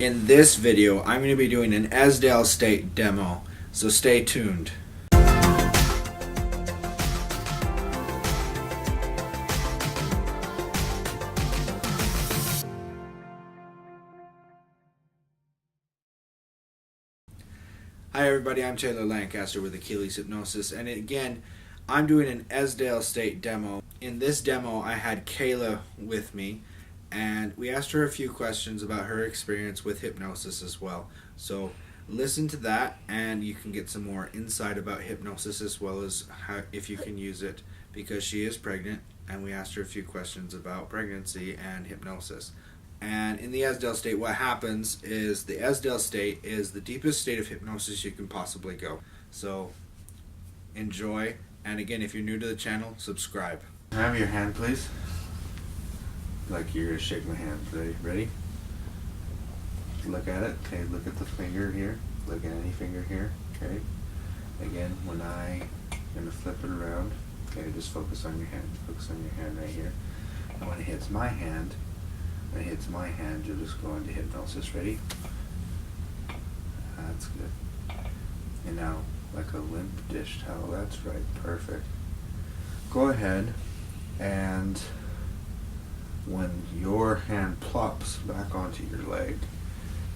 In this video, I'm going to be doing an Esdaile state demo, so stay tuned. Hi everybody, I'm Taylor Lancaster with Achilles Hypnosis, and again, I'm doing an Esdaile state demo. In this demo, I had Kayla with me, and we asked her a few questions about her experience with hypnosis as well. So listen to that, and you can get some more insight about hypnosis as well as how, if you can use it, because she is pregnant, and we asked her a few questions about pregnancy and hypnosis. And in the Esdaile state, what happens is the Esdaile state is the deepest state of hypnosis you can possibly go. So enjoy, and again, if you're new to the channel, subscribe. Have your hand, please. Like you're going to shake my hand. Ready? Look at it. Okay, look at the finger here. Look at any finger here. Okay. Again, when I'm going to flip it around, okay, just focus on your hand. Focus on your hand right here. And when it hits my hand, you'll just go into hypnosis. Ready? That's good. And now, like a limp dish towel. That's right. Perfect. Go ahead, and when your hand plops back onto your leg,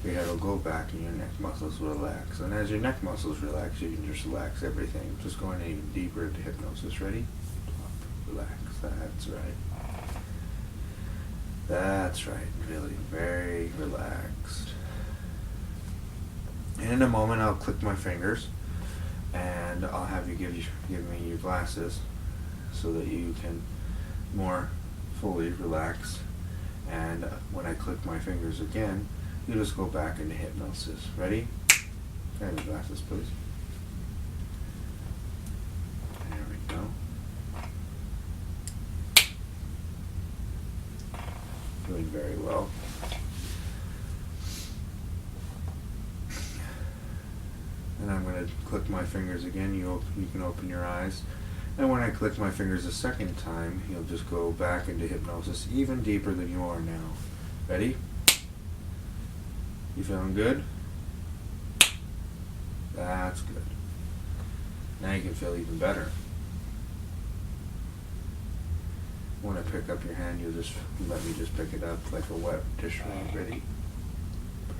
your head will go back and your neck muscles will relax. And as your neck muscles relax, you can just relax everything. Just going even deeper into hypnosis. Ready? Plop, relax. That's right. That's right. Really very relaxed. And in a moment, I'll click my fingers, and I'll have you give me your glasses so that you can more fully relax. And when I click my fingers again, you just go back into hypnosis. Ready? Can I have your glasses, please? There we go. Doing very well. And I'm going to click my fingers again. You can open your eyes. And when I click my fingers a second time, you'll just go back into hypnosis even deeper than you are now. Ready? You feeling good? That's good. Now you can feel even better. When I pick up your hand, you'll just let me just pick it up like a wet dish rag. Ready?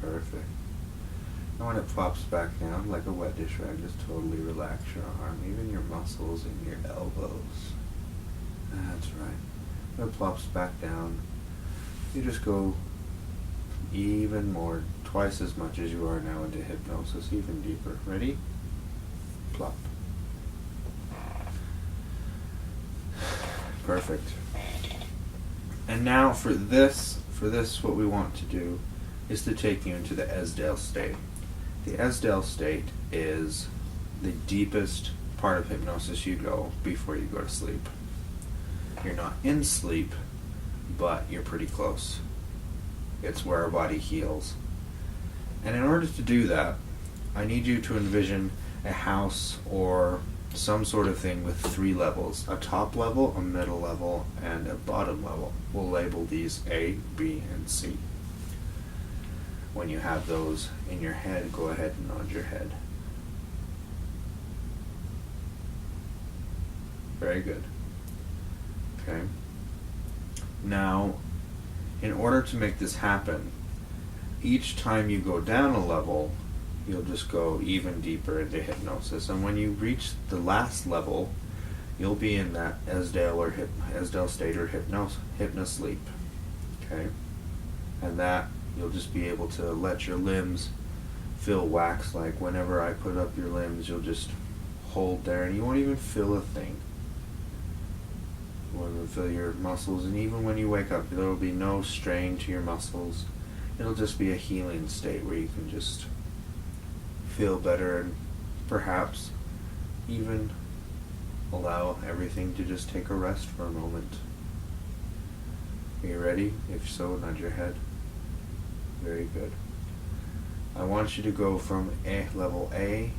Perfect. And when it plops back down like a wet dish rag, just totally relax your arm, even your muscles and your elbows. That's right. When it plops back down, you just go even more, twice as much as you are now into hypnosis, even deeper. Ready? Plop. Perfect. And now for this, what we want to do is to take you into the Esdaile state. The Esdaile state is the deepest part of hypnosis you go before you go to sleep. You're not in sleep, but you're pretty close. It's where our body heals. And in order to do that, I need you to envision a house or some sort of thing with 3 levels. A top level, a middle level, and a bottom level. We'll label these A, B, and C. When you have those in your head, go ahead and nod your head. Very good. Okay. Now, in order to make this happen, each time you go down a level, you'll just go even deeper into hypnosis. And when you reach the last level, you'll be in that Esdaile state or hypnosleep. Okay? And that you'll just be able to let your limbs feel wax-like. Whenever I put up your limbs, you'll just hold there and you won't even feel a thing. You won't even feel your muscles, and even when you wake up, there will be no strain to your muscles. It'll just be a healing state where you can just feel better and perhaps even allow everything to just take a rest for a moment. Are you ready? If so, nod your head. Very good. I want you to go from level A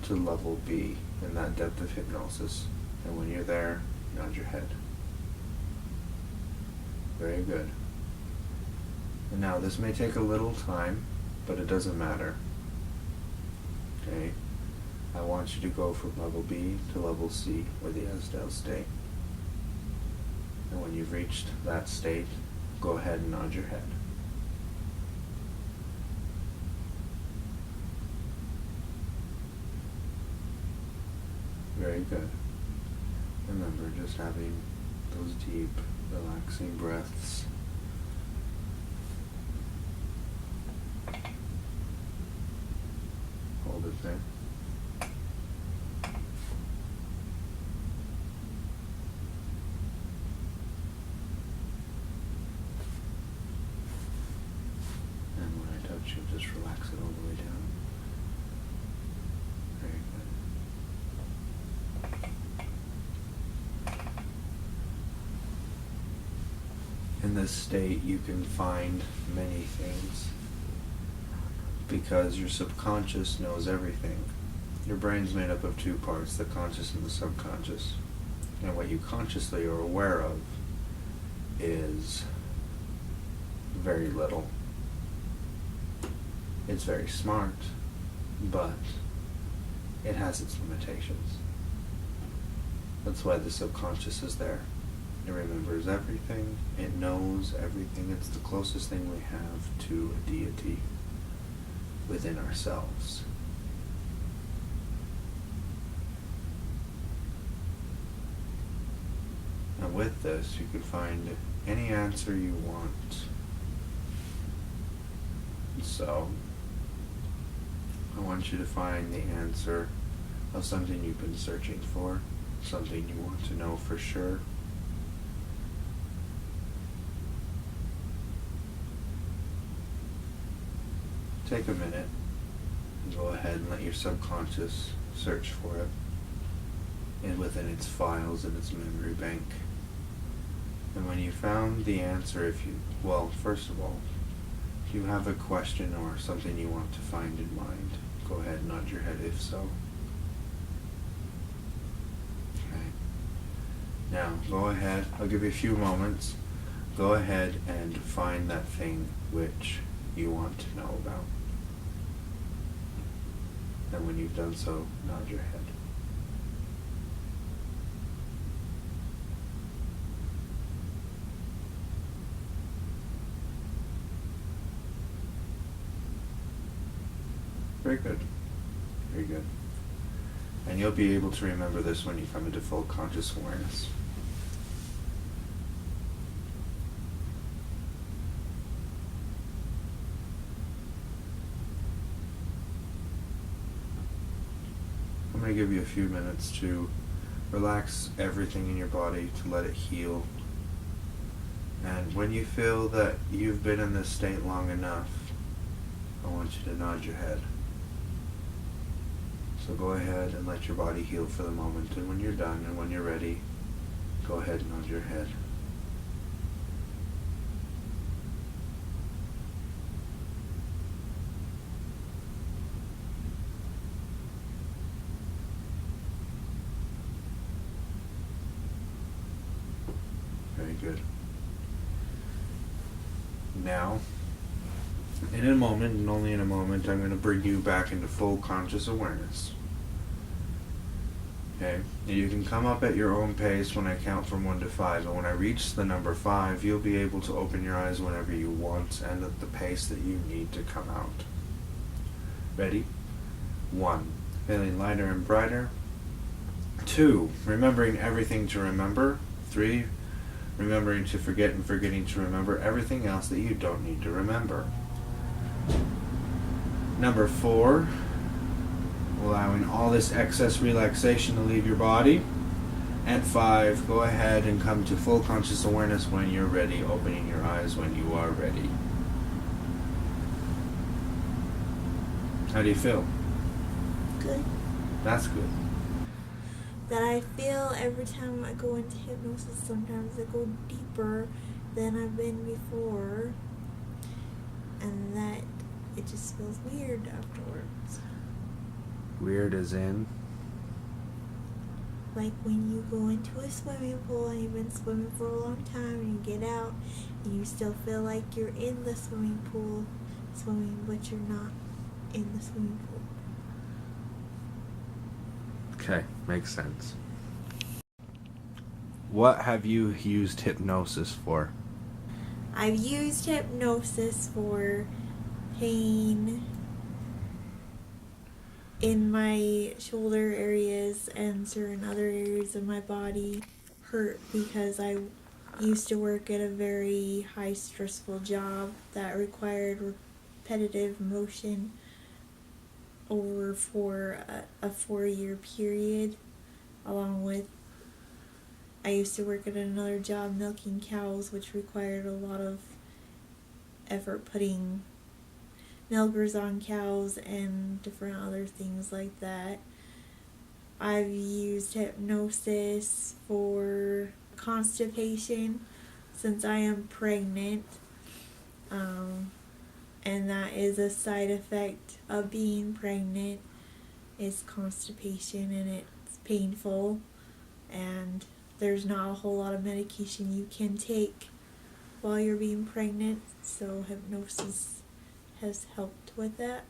to level B in that depth of hypnosis. And when you're there, nod your head. Very good. And now this may take a little time, but it doesn't matter. Okay? I want you to go from level B to level C, or the Esdaile state. And when you've reached that state, go ahead and nod your head. Very good. Remember, just having those deep, relaxing breaths. Hold it there. And when I touch you, just relax it all the way down. Very good. In this state, you can find many things because your subconscious knows everything. Your brain's made up of two parts, the conscious and the subconscious. And what you consciously are aware of is very little. It's very smart, but it has its limitations. That's why the subconscious is there. It remembers everything. It knows everything. It's the closest thing we have to a deity within ourselves. And with this, you can find any answer you want. So, I want you to find the answer of something you've been searching for, something you want to know for sure. Take a minute and go ahead and let your subconscious search for it and within its files and its memory bank. And when you found the answer, first of all, if you have a question or something you want to find in mind, go ahead and nod your head if so. Okay. Now, go ahead, I'll give you a few moments. Go ahead and find that thing which you want to know about. And when you've done so, nod your head. Very good. Very good. And you'll be able to remember this when you come into full conscious awareness. I'm going to give you a few minutes to relax everything in your body, to let it heal. And when you feel that you've been in this state long enough, I want you to nod your head. So go ahead and let your body heal for the moment, and when you're done and when you're ready, go ahead and nod your head. Very good. Now, in a moment, and only in a moment, I'm going to bring you back into full conscious awareness. Okay? You can come up at your own pace when I count from 1 to 5, and when I reach the number 5, you'll be able to open your eyes whenever you want and at the pace that you need to come out. Ready? 1. Feeling lighter and brighter. 2. Remembering everything to remember. 3. Remembering to forget and forgetting to remember everything else that you don't need to remember. Number 4, allowing all this excess relaxation to leave your body. And 5, go ahead and come to full conscious awareness when you're ready, opening your eyes when you are ready. How do you feel? Good. That's good. That I feel every time I go into hypnosis, sometimes I go deeper than I've been before, and that it just feels weird afterwards. Weird as in? Like when you go into a swimming pool and you've been swimming for a long time and you get out You still feel like you're in the swimming pool swimming, but you're not in the swimming pool. Okay, makes sense. What have you used hypnosis for? I've used hypnosis for pain in my shoulder areas and certain other areas of my body hurt because I used to work at a very high stressful job that required repetitive motion over for a 4-year period, along with I used to work at another job milking cows, which required a lot of effort putting milkers on cows and different other things like that. I've used hypnosis for constipation since I am pregnant, and that is a side effect of being pregnant, is constipation, and it's painful, and there's not a whole lot of medication you can take while you're being pregnant, so hypnosis has helped with that.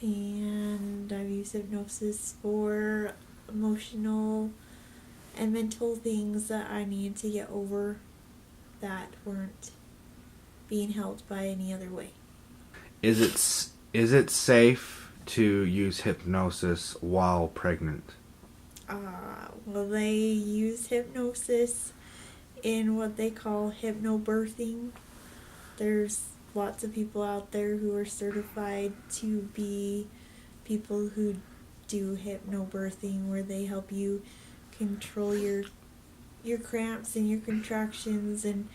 And I've used hypnosis for emotional and mental things that I needed to get over that weren't being helped by any other way. Is it safe to use hypnosis while pregnant? Well, they use hypnosis in what they call hypnobirthing. There's lots of people out there who are certified to be people who do hypnobirthing, where they help you control your cramps and your contractions, and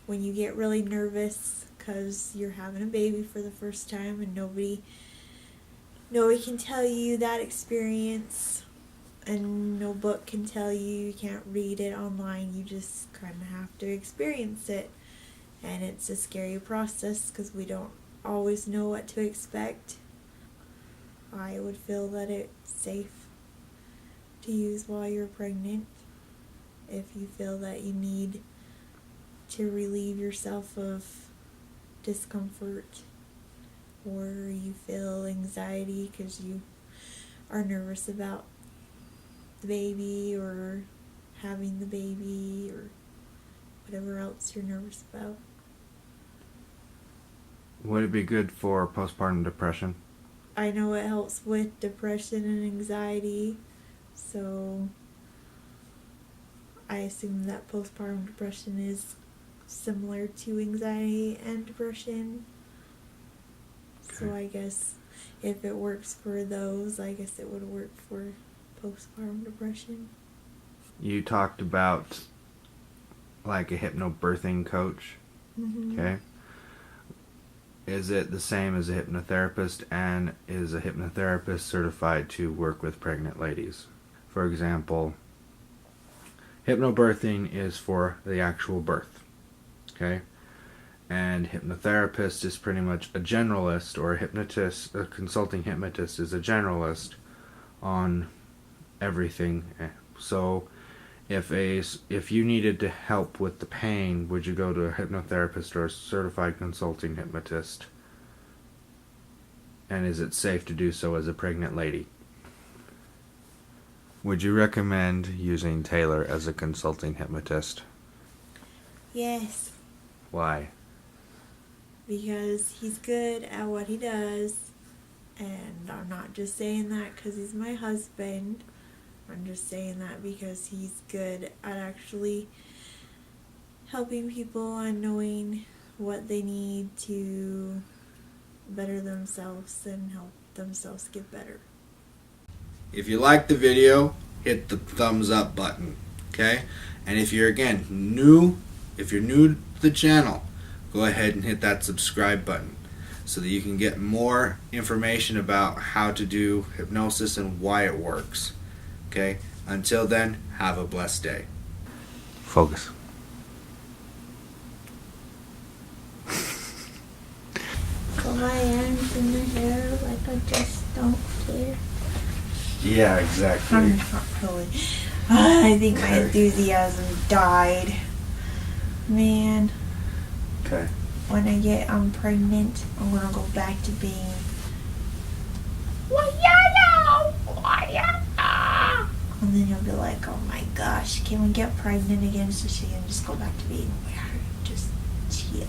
when you get really nervous because you're having a baby for the first time and nobody can tell you that experience, and no book can tell you. You can't read it online. You just kind of have to experience it. And it's a scary process because we don't always know what to expect. I would feel that it's safe to use while you're pregnant if you feel that you need to relieve yourself of discomfort, or you feel anxiety because you are nervous about the baby or having the baby or whatever else you're nervous about. Would it be good for postpartum depression? I know it helps with depression and anxiety, so I assume that postpartum depression is similar to anxiety and depression. So I guess if it works for those, I guess it would work for postpartum depression. You talked about like a hypnobirthing coach. Mm-hmm. Okay. Is it the same as a hypnotherapist, and is a hypnotherapist certified to work with pregnant ladies? For example, hypnobirthing is for the actual birth. Okay? And hypnotherapist is pretty much a generalist, or a hypnotist, a consulting hypnotist is a generalist on everything. So if you needed to help with the pain, would you go to a hypnotherapist or a certified consulting hypnotist? And is it safe to do so as a pregnant lady? Would you recommend using Taylor as a consulting hypnotist? Yes, Why? because he's good at what he does, and I'm not just saying that because he's my husband. I'm just saying that because he's good at actually helping people and knowing what they need to better themselves and help themselves get better. If you like the video, hit the thumbs up button, okay? And if you're new to the channel, go ahead and hit that subscribe button so that you can get more information about how to do hypnosis and why it works. Okay? Until then, have a blessed day. Focus. Put my hands in the hair like I just don't care. Yeah, exactly. I'm not really. I think my enthusiasm died. Man. Okay. When I get pregnant, I'm gonna go back to being. And then you'll be like, oh my gosh, can we get pregnant again so she can just go back to being weird? Just chill.